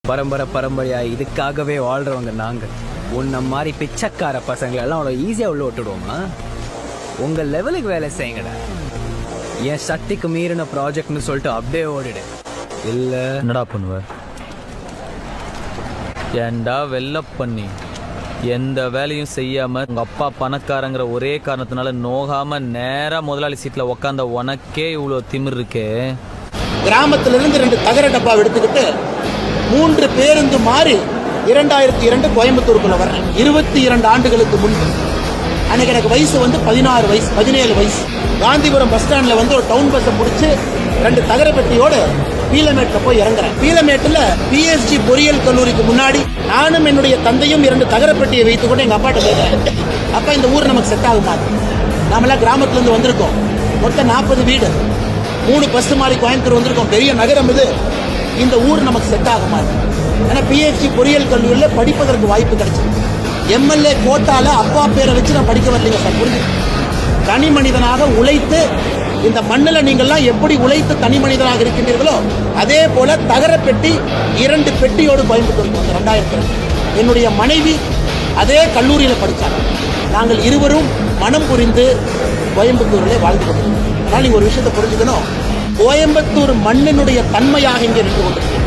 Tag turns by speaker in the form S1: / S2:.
S1: பரம்பரை பரம்பரையா இதுக்காகவே வாழ்றவங்க நாங்க. உன்ன மாதிரி பிச்சைக்கார பசங்களை எல்லாம் அவ்வளோ ஈஸியா உள்ள விட்டுடுவோமா? உங்க லெவலுக்கு வேலை செய்யுங்கடா. என் சக்திக்கு மீறின ப்ராஜெக்ட்னு சொல்லிட்டு அப்படியே ஓடிடு. இல்ல
S2: என்னடா பண்ணுவ? ஏண்டா வெள்ள பண்ணி எந்த வேலையும் செய்யாம உங்க அப்பா பணக்காரங்கிற ஒரே காரணத்தினால நோகாம நேரா முதலாளி சீட்ல உக்காந்த உனக்கே இவ்வளவு திமிர் இருக்கே.
S3: கிராமத்துல இருந்து 2 தகர டப்பா எடுத்துக்கிட்டு 3 பேருந்து மாறி 2002 கோயம்புத்தூருக்குள்ள வர்றேன். 22 ஆண்டுகளுக்கு முன்பு. அன்னைக்கு எனக்கு வயசு 16 வயசு 17 வயசு. காந்திபுரம் பஸ் ஸ்டாண்ட்ல ஒரு டவுன் பஸ்ஸை பிடிச்சி 2 தகர பெட்டியோட பீலமேட்ல போய் இறங்குறேன். பீலமேட்ல பிஎஸ்ஜி பொறியியல் கல்லூரிக்கு முன்னாடி நானும் என்னுடைய தந்தையும் 2 தகர பெட்டியை வைத்து கூட எங்க அப்பாட்ட கேட்கிறேன், அப்பா இந்த ஊர் நமக்கு செட் ஆகுமா? நாமெல்லாம் கிராமத்துல இருந்து வந்திருக்கோம். மொத்தம் 40 வீடு, 3 பஸ் மாறி கோயம்புத்தூர் வந்திருக்கோம். பெரிய நகரம் இது. இந்த ஊர் நமக்கு செட் ஆகுமா? ஏன்னா பிஎஸ்ஜி பொறியியல் கல்லூரியில் படிப்பதற்கு வாய்ப்பு கிடைச்சது. எம்எல்ஏ கோட்டால அப்பா பேரை வச்சு நான் படிக்க வரலைங்க சார். புரிஞ்சு, தனி மனிதனாக உழைத்து இந்த மண்ணில் நீங்கள்லாம் எப்படி உழைத்து தனி மனிதனாக இருக்கின்றீர்களோ அதே போல தகர பெட்டி 2 பெட்டியோடு கோயம்புத்தூர் 2002. என்னுடைய மனைவி அதே கல்லூரியில் படித்தாங்க. நாங்கள் இருவரும் மனம் புரிந்து கோயம்புத்தூரிலே வாழ்ந்து கொண்டிருக்கிறோம். அதனால் நீங்க ஒரு விஷயத்தை புரிஞ்சுக்கணும், கோயம்புத்தூர் மண்ணினுடைய தன்மையாக இங்கே நின்று கொண்டிருக்கிறோம்.